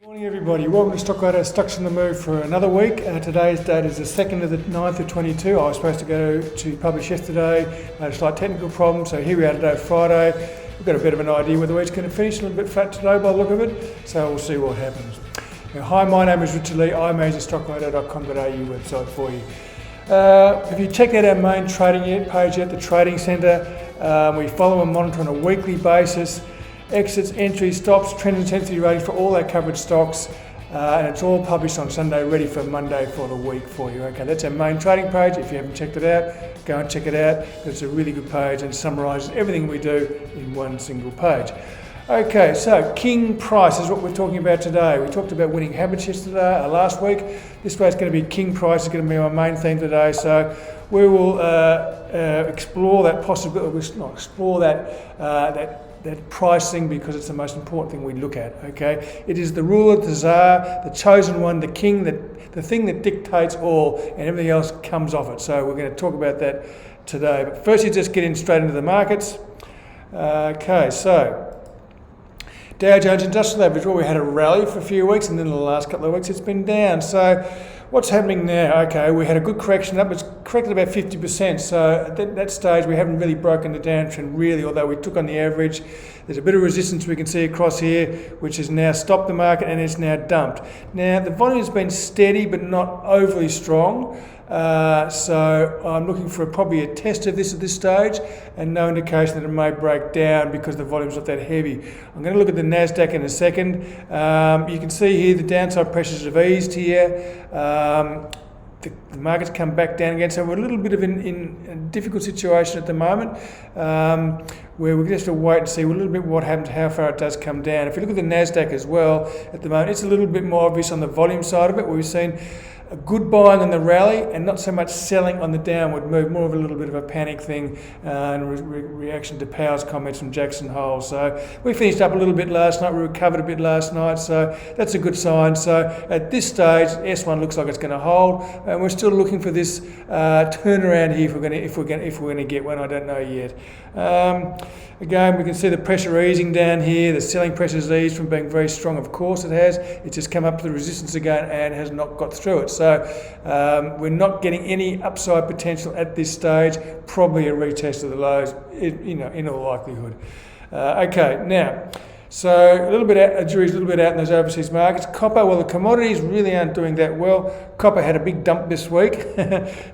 Morning everybody, welcome to Stockradar. Stocks on the move for another week. Today's date is the 2nd of the 9th of 22. I was supposed to go to publish yesterday, had a slight technical problem, so here we are today, Friday. We've got a bit of an idea where the week's going to finish, a little bit flat today by the look of it, so we'll see what happens. Hi, my name is Richard Lee. I manage the stockradar.com.au website for you. If you checked out our main trading page at the Trading Centre, we follow and monitor on a weekly basis exits, entries, stops, trend intensity ratings for all our covered stocks, and it's all published on Sunday, ready for Monday for the week for you. Okay, that's our main trading page. If you haven't checked it out, go and check it out. It's a really good page and summarises everything we do in one single page. Okay, so King Price is what we're talking about today. We talked about winning habits yesterday, last week. This way it's going to be King Price, is going to be our main theme today. So we will explore that possibility, that pricing, because it's the most important thing we look at, okay? It is the ruler, the czar, the chosen one, the king, the thing that dictates all, and everything else comes off it. So we're going to talk about that today. But first, you just get in straight into the markets. Okay, so Dow Jones Industrial Average, well, we had a rally for a few weeks, and then the last couple of weeks it's been down. So what's happening now? Okay, we had a good correction up. It's corrected about 50%. So at that stage, we haven't really broken the downtrend really, although we took on the average. There's a bit of resistance we can see across here, which has now stopped the market and it's now dumped. Now, the volume has been steady, but not overly strong. So I'm looking for probably a test of this at this stage, and no indication that it may break down because the volume's not that heavy. I'm going to look at the Nasdaq in a second. You can see here the downside pressures have eased here. The market's come back down again, so we're a little bit in a difficult situation at the moment, where we just have to wait and see a little bit what happens, how far it does come down. If you look at the Nasdaq as well, at the moment, it's a little bit more obvious on the volume side of it, where we've seen a good buying on the rally and not so much selling on the downward move, more of a little bit of a panic thing and reaction to Powell's comments from Jackson Hole. So we finished up a little bit last night, we recovered a bit last night, so that's a good sign. So at this stage, S1 looks like it's going to hold, and we're still looking for this turnaround here if we're going to get one. I don't know yet. Again, we can see the pressure easing down here. The selling pressure's eased from being very strong. Of course it has. It's just come up to the resistance again and has not got through it. So we're not getting any upside potential at this stage. Probably a retest of the lows, in all likelihood. Okay, now, so a little bit out, a jury's a little bit out in those overseas markets. Copper, well, the commodities really aren't doing that well. Copper had a big dump this week,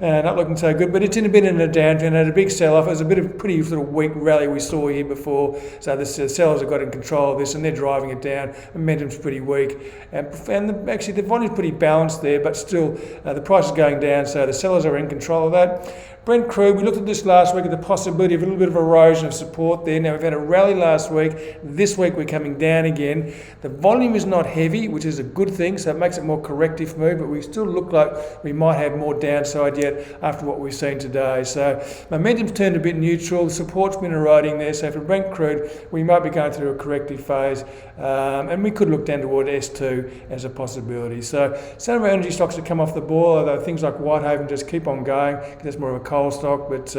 not looking so good, but it's in a downtrend, had a big sell-off. It was a bit of a pretty sort of weak rally we saw here before, so the sellers have got in control of this and they're driving it down. Momentum's pretty weak, actually the volume's pretty balanced there, but still the price is going down, so the sellers are in control of that. Brent crude, we looked at this last week at the possibility of a little bit of erosion of support there. Now, we've had a rally last week. This week we're coming down again. The volume is not heavy, which is a good thing, so it makes it more corrective move, but we still look like we might have more downside yet after what we've seen today. So momentum's turned a bit neutral. The support's been eroding there, so for Brent crude, we might be going through a corrective phase, and we could look down toward S2 as a possibility. So some of our energy stocks have come off the ball, although things like Whitehaven just keep on going, because that's more of a coal stock, but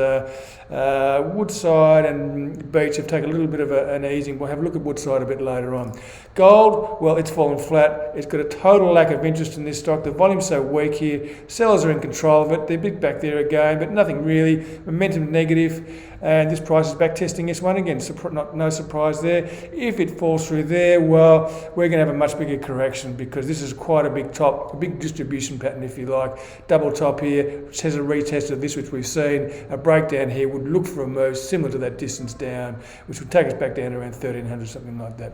Woodside and Beach have taken a little bit of an easing. We'll have a look at Woodside a bit later on. Gold, well, it's fallen flat. It's got a total lack of interest in this stock. The volume's so weak here. Sellers are in control of it. They're big back there again, but nothing really. Momentum negative, and this price is back testing S1 again. No surprise there. If it falls through there, well, we're going to have a much bigger correction, because this is quite a big top, a big distribution pattern, if you like. Double top here, which has a retest of this, which we've seen. A breakdown here would look for a move similar to that distance down, which would take us back down to around 1300, something like that.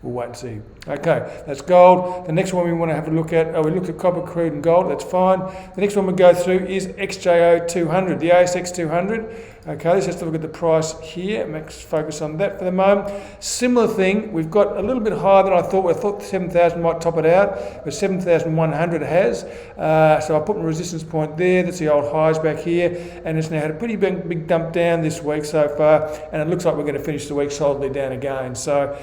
We'll wait and see. Okay, that's gold. The next one we want to have a look at, we looked at copper, crude and gold, that's fine. The next one we go through is XJO 200, the ASX 200. Okay, let's just look at the price here. Let's focus on that for the moment. Similar thing, we've got a little bit higher than I thought. I thought 7,000 might top it out, but 7,100 has. So I put my resistance point there. That's the old highs back here, and it's now had a pretty big dump down this week so far, and it looks like we're going to finish the week solidly down again. So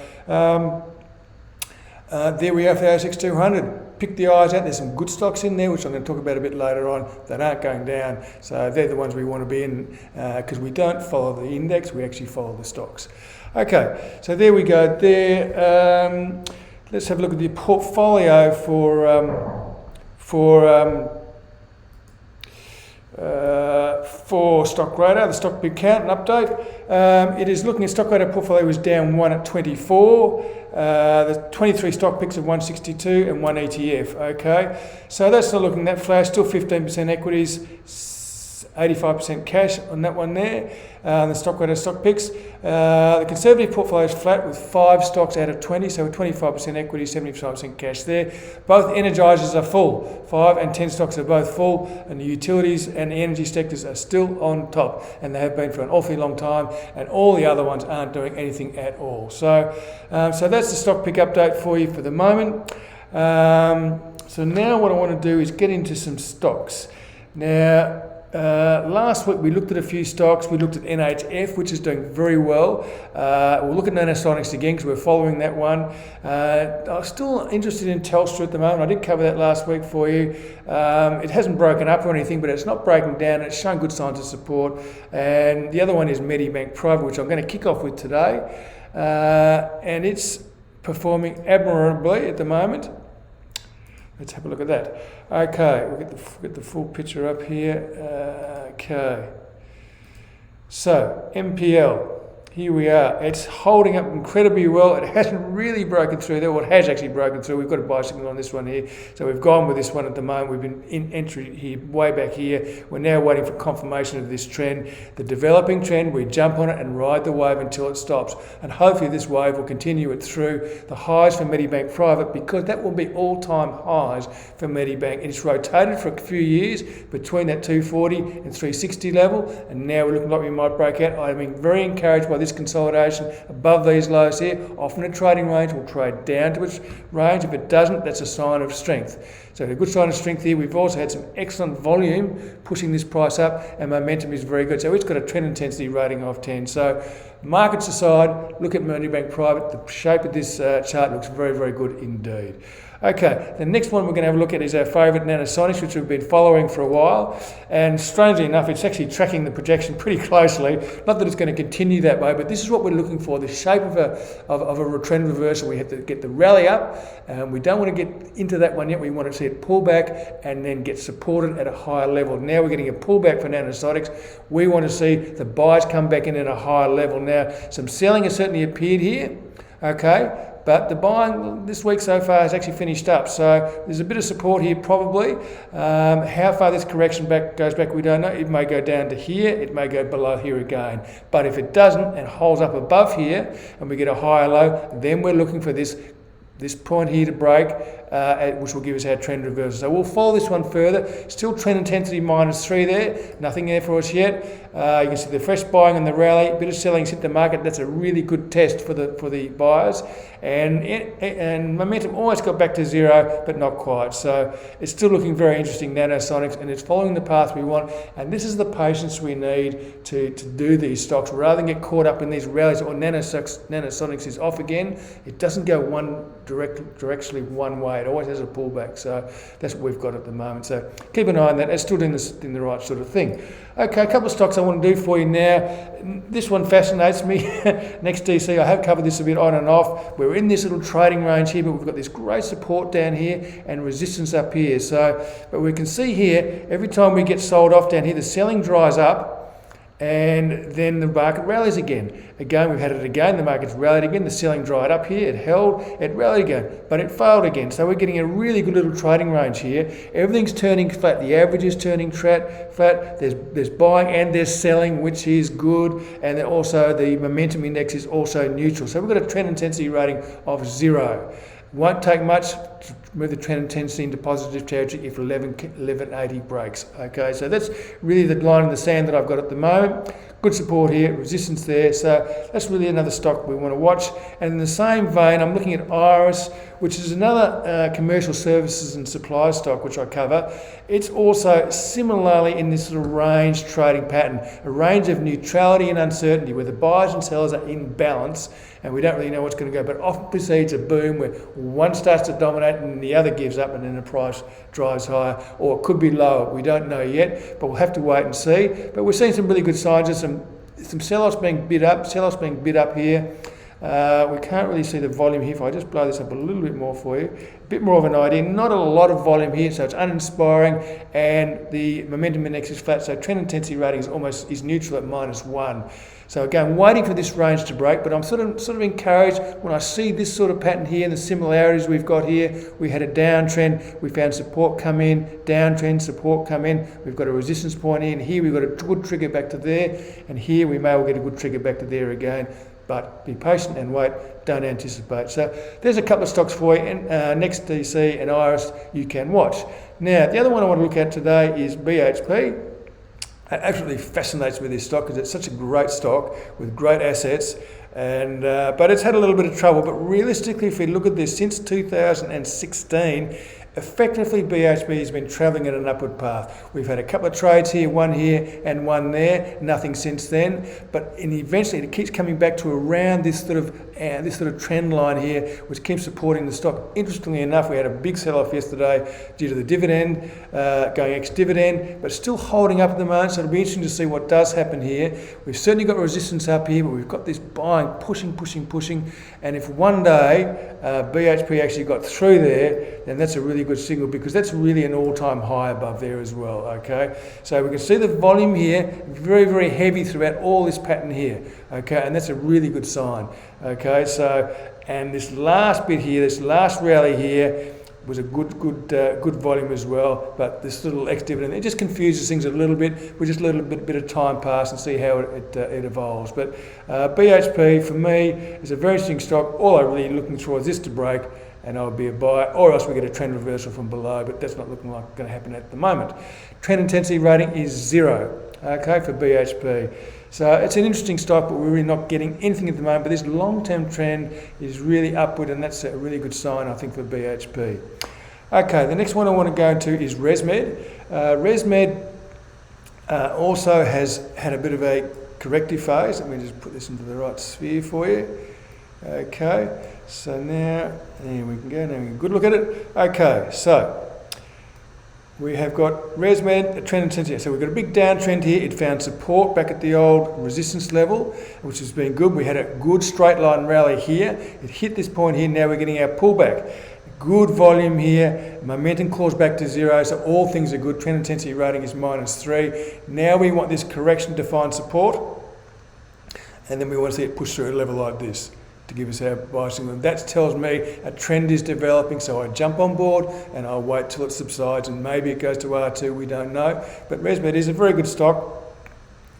there we are for the ASX 200. Pick the eyes out. There's some good stocks in there, which I'm going to talk about a bit later on, that aren't going down. So they're the ones we want to be in, because we don't follow the index, we actually follow the stocks. Okay, so there we go there. let's have a look at the portfolio for Stockradar, the stock pick count and update. It is looking at Stockradar portfolio was down 1 at 24. The 23 stock picks of 162 and 1 ETF. Okay, so that's not looking that flash. Still 15% equities, 85% cash on that one there. The Stockradar stock picks. The conservative portfolio is flat with 5 stocks out of 20, so 25% equity, 75% cash there. Both energizers are full. 5 and 10 stocks are both full, and the utilities and the energy sectors are still on top, and they have been for an awfully long time, and all the other ones aren't doing anything at all. So that's the stock pick update for you for the moment. So now what I want to do is get into some stocks. Now, last week we looked at a few stocks. We looked at NHF, which is doing very well. We'll look at Nanosonics again because we're following that one. I'm still interested in Telstra at the moment. I did cover that last week for you. It hasn't broken up or anything, but it's not breaking down. It's showing good signs of support. And the other one is Medibank Private, which I'm going to kick off with today. And it's performing admirably at the moment. Let's have a look at that. Okay, we'll get the full picture up here. Okay. So, MPL, here we are. It's holding up incredibly well. It hasn't really broken through there. Well, it has actually broken through. We've got a buy signal on this one here. So we've gone with this one at the moment. We've been in entry here, way back here. We're now waiting for confirmation of this trend. The developing trend, we jump on it and ride the wave until it stops. And hopefully this wave will continue it through the highs for Medibank Private, because that will be all-time highs for Medibank. It's rotated for a few years between that 240 and 360 level, and now we're looking like we might break out. I'm being very encouraged by this consolidation above these lows here. Often a trading range will trade down to its range. If it doesn't, that's a sign of strength. So a good sign of strength here. We've also had some excellent volume pushing this price up, and momentum is very good. So it's got a trend intensity rating of 10. So markets aside, look at Medibank Private. The shape of this chart looks very, very good indeed. Okay, the next one we're going to have a look at is our favourite Nanosonics, which we've been following for a while. And strangely enough, it's actually tracking the projection pretty closely. Not that it's going to continue that way, but this is what we're looking for, the shape of a trend reversal. We have to get the rally up. We don't want to get into that one yet. We want to see it pull back and then get supported at a higher level. Now we're getting a pullback for Nanosonics. We want to see the buys come back in at a higher level. Now, some selling has certainly appeared here. Okay, but the buying this week so far has actually finished up, so there's a bit of support here probably. How far this correction goes back, we don't know. It may go down to here, it may go below here again, but if it doesn't and holds up above here and we get a higher low, then we're looking for this point here to break, which will give us our trend reversal. So we'll follow this one further. Still trend intensity -3 there. Nothing there for us yet. You can see the fresh buying and the rally. A bit of selling hit the market. That's a really good test for the buyers. And momentum almost got back to zero, but not quite. So it's still looking very interesting, Nanosonics, and it's following the path we want. And this is the patience we need to do these stocks, rather than get caught up in these rallies or Nanosonics is off again. It doesn't go directly one way. It always has a pullback. So that's what we've got at the moment. So keep an eye on that. It's still doing the right sort of thing. Okay, a couple of stocks I want to do for you now. This one fascinates me. Next DC, I have covered this a bit on and off. We're in this little trading range here, but we've got this great support down here and resistance up here. So, but we can see here, every time we get sold off down here, the selling dries up, and then the market rallies again. Again, we've had it again. The market's rallied again. The selling dried up here. It held. It rallied again, but it failed again. So we're getting a really good little trading range here. Everything's turning flat. The average is turning flat. There's buying and there's selling, which is good. And then also the momentum index is also neutral. So we've got a trend intensity rating of 0. Won't take much to move the trend intensity into positive territory if 1180 breaks. Okay, so that's really the line in the sand that I've got at the moment. Good support here, resistance there. So that's really another stock we want to watch. And in the same vein, I'm looking at Iris, which is another commercial services and supply stock which I cover. It's also similarly in this sort of range trading pattern, a range of neutrality and uncertainty where the buyers and sellers are in balance and we don't really know what's going to go, but often precedes a boom where one starts to dominate and the other gives up and then the price drives higher, or it could be lower. We don't know yet, but we'll have to wait and see. But we're seeing some really good signs of some sell-offs being bid up, here. We can't really see the volume here. If I just blow this up a little bit more for you, a bit more of an idea. Not a lot of volume here, so it's uninspiring, and the momentum index is flat, so trend intensity rating is neutral at -1. So again, waiting for this range to break, but I'm sort of encouraged when I see this sort of pattern here and the similarities we've got here. We had a downtrend, we found support come in, downtrend, support come in. We've got a resistance point in here. We've got a good trigger back to there, and here we may well get a good trigger back to there again. But be patient and wait, don't anticipate. So there's a couple of stocks for you, and Next DC and Iris you can watch. Now, the other one I want to look at today is BHP. It absolutely fascinates me, this stock, because it's such a great stock with great assets, and but it's had a little bit of trouble. But realistically, if we look at this, since 2016, effectively BHP has been travelling at an upward path. We've had a couple of trades here and one there, nothing since then. But eventually it keeps coming back to around this sort of trend line here, which keeps supporting the stock. Interestingly enough, we had a big sell-off yesterday due to the dividend, going ex-dividend, but still holding up at the moment. So it'll be interesting to see what does happen here. We've certainly got resistance up here, but we've got this buying, pushing. And if one day BHP actually got through there, then that's a really good signal, because that's really an all-time high above there as well. Okay, so we can see the volume here very, very heavy throughout all this pattern here. Okay, and that's a really good sign. Okay, so and this last bit here, this last rally here, was a good volume as well. But this little ex-dividend, it just confuses things a little bit. We just let a bit of time pass and see how it evolves. But BHP for me is a very interesting stock. All I'm really looking for is this to break, and I'll be a buy, or else we get a trend reversal from below, but that's not looking like it's going to happen at the moment. Trend intensity rating is 0, okay, for BHP. So it's an interesting stock, but we're really not getting anything at the moment, but this long-term trend is really upward, and that's a really good sign, I think, for BHP. Okay, the next one I want to go into is Resmed. Resmed also has had a bit of a corrective phase. Let me just put this into the right sphere for you. Okay, so now, there we can go, now we can good look at it. Okay, so we have got Resmed, a trend intensity. So we've got a big downtrend here. It found support back at the old resistance level, which has been good. We had a good straight line rally here. It hit this point here. Now we're getting our pullback. Good volume here. Momentum claws back to 0. So all things are good. Trend intensity rating is -3. Now we want this correction to find support. And then we want to see it push through a level like this to give us our buy signal. That tells me a trend is developing, so I jump on board and I'll wait till it subsides, and maybe it goes to R2, we don't know. But Resmed is a very good stock,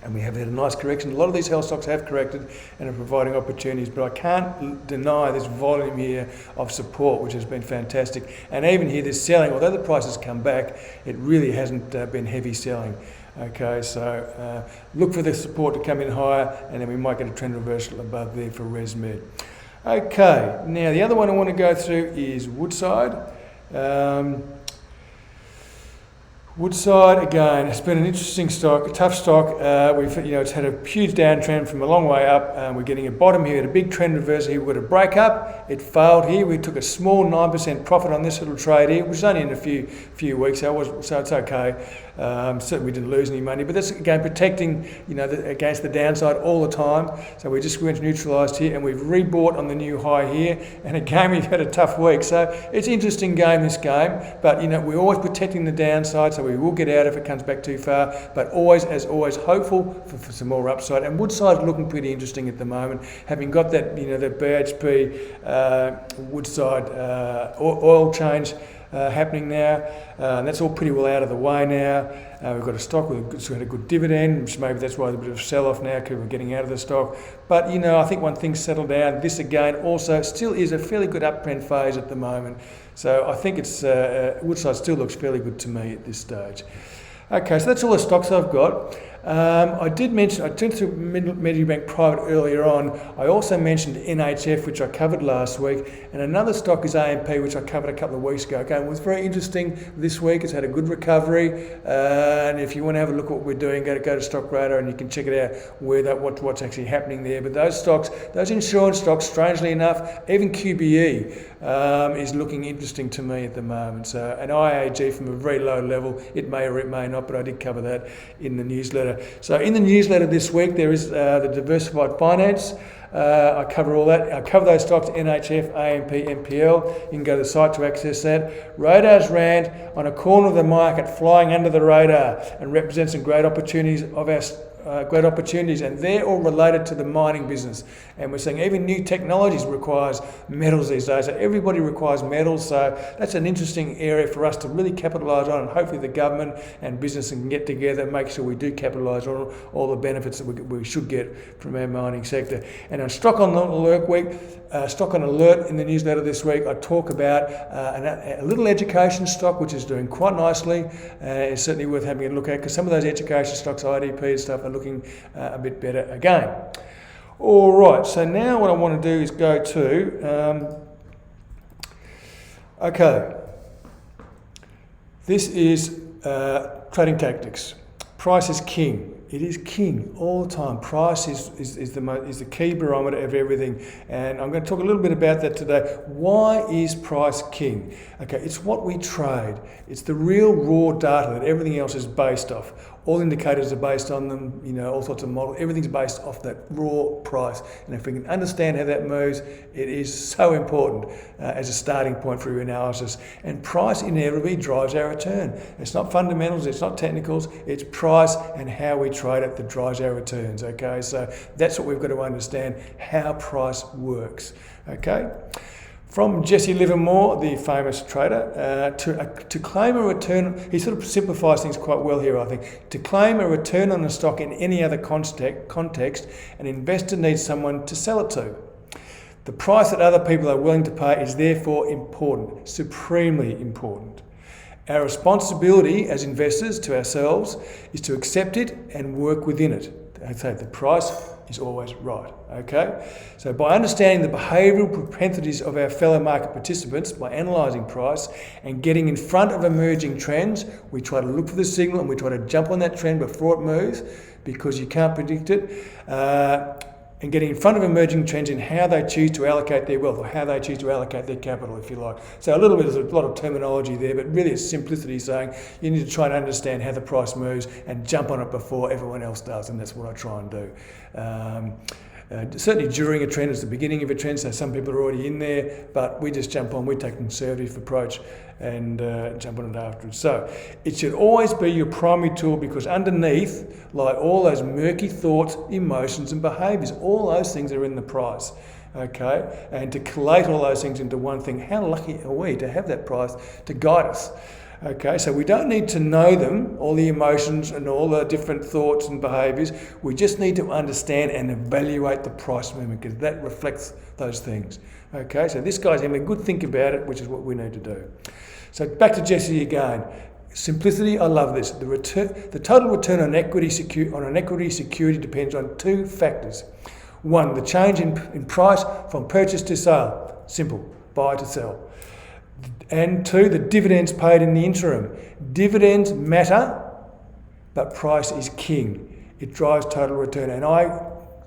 and we have had a nice correction. A lot of these health stocks have corrected and are providing opportunities, but I can't deny this volume here of support, which has been fantastic. And even here, this selling, although the price has come back, it really hasn't been heavy selling. Okay, so look for the support to come in higher, and then we might get a trend reversal above there for Resmed. Okay, now the other one I want to go through is Woodside. Woodside, again, it's been an interesting stock, a tough stock. It's had a huge downtrend from a long way up. We're getting a bottom here, a big trend reversal here. We've got a break up. It failed here. We took a small 9% profit on this little trade here, which was only in a few weeks, so it's okay. Certainly we didn't lose any money, but that's again protecting, against the downside all the time. So we just went neutralised here, and we've rebought on the new high here. And again, we've had a tough week. So it's an interesting game, this game, but we're always protecting the downside. So we will get out if it comes back too far, but always hopeful for some more upside. And Woodside's looking pretty interesting at the moment, having got that the BHP Woodside oil change happening now, and that's all pretty well out of the way now. We've got a stock which had a good dividend, which maybe that's why there's a bit of a sell-off now, because we're getting out of the stock. But I think when things settle down, this again also still is a fairly good uptrend phase at the moment. So I think it's Woodside still looks fairly good to me at this stage. Okay, so that's all the stocks I've got. I went through Medibank Private earlier on. I also mentioned NHF, which I covered last week, and another stock is AMP, which I covered a couple of weeks ago. Okay, it was very interesting this week. It's had a good recovery, and if you want to have a look at what we're doing, go to Stockradar, and you can check it out what's actually happening there. But those stocks, those insurance stocks, strangely enough, even QBE is looking interesting to me at the moment. So an IAG from a very low level, it may or it may not, but I did cover that in the newsletter. So in the newsletter this week, there is the diversified finance. I cover all that. I cover those stocks, NHF, AMP, MPL. You can go to the site to access that. Radar's rand on a corner of the market, flying under the radar, and represents some great opportunities and they're all related to the mining business. And we're seeing even new technologies requires metals these days. So everybody requires metals. So that's an interesting area for us to really capitalise on, and hopefully the government and business can get together and make sure we do capitalise on all the benefits that we should get from our mining sector. And on Stock on Alert Week, Stock on Alert in the newsletter this week, I talk about a little education stock which is doing quite nicely. It's certainly worth having a look at because some of those education stocks, IDP and stuff, are looking a bit better again. All right, so now what I want to do is go to, this is trading tactics. Price is king. It is king all the time. Price is the key barometer of everything, and I'm going to talk a little bit about that today. Why is price king? Okay, it's what we trade. It's the real raw data that everything else is based off. All indicators are based on them, all sorts of models. Everything's based off that raw price. And if we can understand how that moves, it is so important as a starting point for your analysis. And price inevitably drives our return. It's not fundamentals, it's not technicals, it's price and how we trade it that drives our returns, okay? So that's what we've got to understand, how price works, okay? From Jesse Livermore, the famous trader, to claim a return, he sort of simplifies things quite well here, I think. To claim a return on a stock in any other context, an investor needs someone to sell it to. The price that other people are willing to pay is therefore important, supremely important. Our responsibility as investors to ourselves is to accept it and work within it. I say the price is always right, okay? So by understanding the behavioural propensities of our fellow market participants, by analysing price and getting in front of emerging trends, we try to look for the signal and we try to jump on that trend before it moves because you can't predict it. And getting in front of emerging trends in how they choose to allocate their wealth or how they choose to allocate their capital, if you like. So a little bit, there's a lot of terminology there, but really it's simplicity saying you need to try and understand how the price moves and jump on it before everyone else does, and that's what I try and do. Certainly during a trend, it's the beginning of a trend, so some people are already in there, but we just jump on, we take a conservative approach and jump on it afterwards. So it should always be your primary tool because underneath lie all those murky thoughts, emotions and behaviours. All those things are in the price, okay? And to collate all those things into one thing, how lucky are we to have that price to guide us? Okay, so we don't need to know them, all the emotions and all the different thoughts and behaviours. We just need to understand and evaluate the price movement because that reflects those things. Okay, so this guy's having a good think about it, which is what we need to do. So back to Jesse again. Simplicity, I love this. The total return on an equity security depends on two factors. One, the change in price from purchase to sale. Simple, buy to sell. And two, the dividends paid in the interim. Dividends matter, but price is king. It drives total return. And I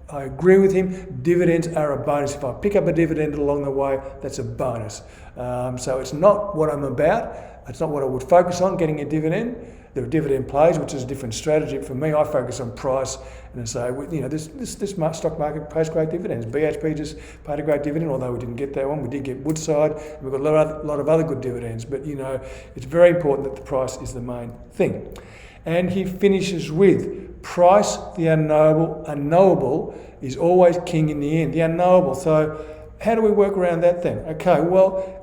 agree with him, dividends are a bonus. If I pick up a dividend along the way, that's a bonus. So it's not what I'm about. It's not what I would focus on, getting a dividend. There are dividend plays, which is a different strategy. For me, I focus on price and I say, this stock market pays great dividends. BHP just paid a great dividend, although we didn't get that one. We did get Woodside. We've got a lot of other good dividends. But, it's very important that the price is the main thing. And he finishes with, price, the unknowable is always king in the end. The unknowable. So how do we work around that then? Okay, well,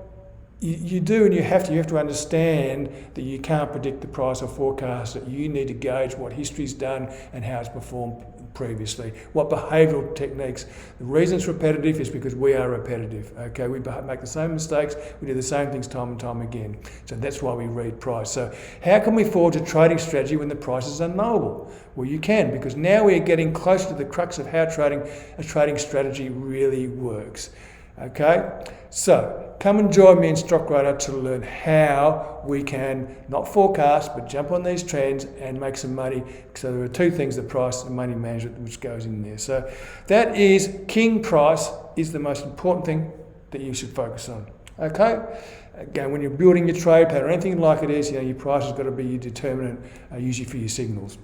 you do and you have to understand that you can't predict the price or forecast it. You need to gauge what history's done and how it's performed previously. What behavioural techniques. The reason it's repetitive is because we are repetitive. Okay, we make the same mistakes, we do the same things time and time again. So that's why we read price. So how can we forge a trading strategy when the price is unknowable? Well, you can, because now we're getting closer to the crux of how a trading strategy really works. Okay, so come and join me in Stockradar to learn how we can not forecast but jump on these trends and make some money. So there are two things, the price and money management, which goes in there. So that is king. Price is the most important thing that you should focus on. Okay, again, when you're building your trade plan or anything like it is, your price has got to be your determinant, usually for your signals.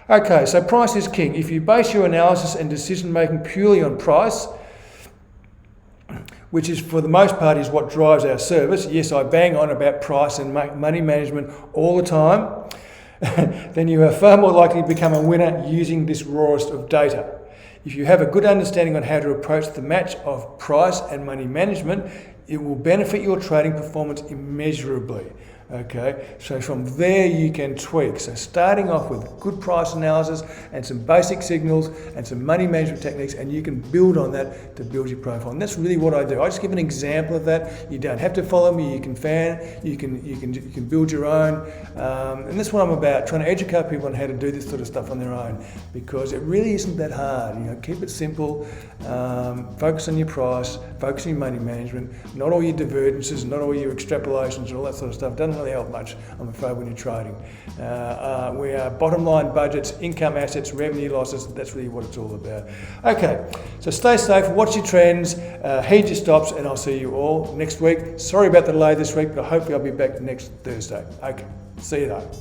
Okay, so price is king. If you base your analysis and decision making purely on price, which is for the most part is what drives our service. Yes, I bang on about price and money management all the time. Then you are far more likely to become a winner using this rawest of data. If you have a good understanding on how to approach the match of price and money management, it will benefit your trading performance immeasurably. Okay, so from there you can tweak. So starting off with good price analysis and some basic signals and some money management techniques, and you can build on that to build your profile. And that's really what I do. I just give an example of that. You don't have to follow me. You can you can build your own. And that's what I'm about, trying to educate people on how to do this sort of stuff on their own, because it really isn't that hard. You know, keep it simple. Focus on your price. Focus on your money management. Not all your divergences. Not all your extrapolations and all that sort of stuff. Doesn't really help much, I'm afraid, when you're trading. We are bottom line budgets, income assets, revenue losses. That's really what it's all about. Okay, so stay safe, watch your trends, heed your stops, and I'll see you all next week. Sorry about the delay this week, but hopefully I'll be back next Thursday. Okay, see you though.